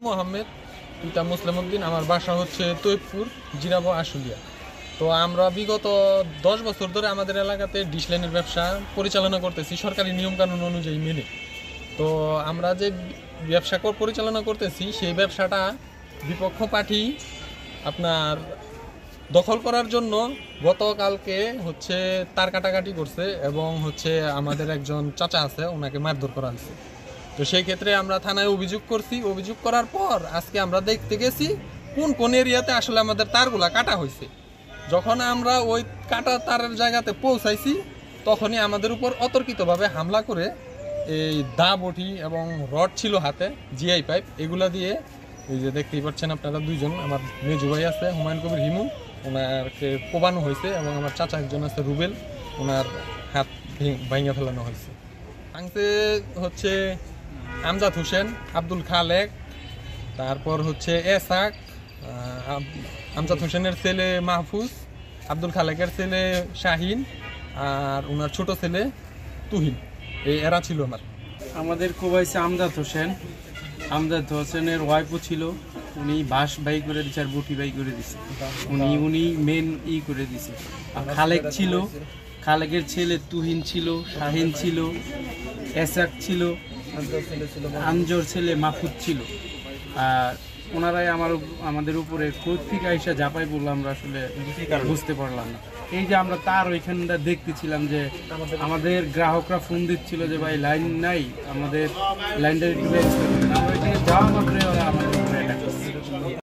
মোহাম্মদ, পিতা মুসলিম উদ্দিন। আমার বাসা হচ্ছে তৈয়বপুর, জিরাবো, আশুলিয়া। তো আমরা বিগত 10 বছর ধরে আমাদের এলাকাতে ডিশ লাইনের ব্যবসা পরিচালনা করতেছি সরকারি নিয়মকানুন অনুযায়ী মেনে। তো আমরা যে ব্যবসা পরিচালনা করতেছি সেই ব্যবসাটা বিপক্ষ পার্টি আপনার দখল করার জন্য গতকালকে হচ্ছে তার কাটাকাটি করছে এবং হচ্ছে আমাদের একজন চাচা আছে, ওনাকে মারধর করা হয়েছে। তো সেই ক্ষেত্রে আমরা থানায় অভিযোগ করছি। অভিযোগ করার পর আজকে আমরা দেখতে গেছি কোন কোন এরিয়াতে আসলে আমাদের তারগুলা কাটা হয়েছে। যখন আমরা ওই কাটা তারের জায়গাতে পৌঁছাইছি তখনই আমাদের উপর অতর্কিতভাবে হামলা করে এই দা বটি এবং রড ছিল হাতে, জিআই পাইপ, এগুলা দিয়ে এই যে দেখতেই পাচ্ছেন আপনারা দুইজন, আমার মেজু ভাই আছে হুমায়ুন কবির হিমু, ওনাকে কোবানো হয়েছে এবং আমার চাচা একজন আছে রুবেল, ওনার হাত ভাঙিয়ে ফেলানো হয়েছে। ভাঙতে হচ্ছে আমজাদ হোসেন, আব্দুল খালেক, তারপর হচ্ছে এসাক, আমজাদ হোসেনের ছেলে মাহফুজ, আব্দুল খালেকের ছেলে শাহিন, আর ওনার ছোট ছেলে তুহিন, এরা ছিল আমার। আমাদের কোবাইছে আমজাদ হোসেন। আমজাদ হোসেনের ওয়াইফও ছিল, উনি বাঁশ বাই করে দিচ্ছে আর বুটি বাই করে দিচ্ছে, উনি মেন করে দিছে। আর খালেক ছিল, খালেকের ছেলে তুহিন ছিল, শাহিন ছিল, এসাক ছিল, আঞ্জর ছেলে মাহফুজ ছিল। আর ওনারাই আমাদের উপরে কর্তৃক আইসা ঝাঁপাই বললো, আমরা আসলে বুঝতে পারলাম না। এই যে আমরা তার ওইখানটা দেখতেছিলাম যে আমাদের গ্রাহকরা ফোন দিচ্ছিল যে ভাই লাইন নাই, আমাদের লাইনটা একটু আমরা ওইখানে যাওয়া মাত্র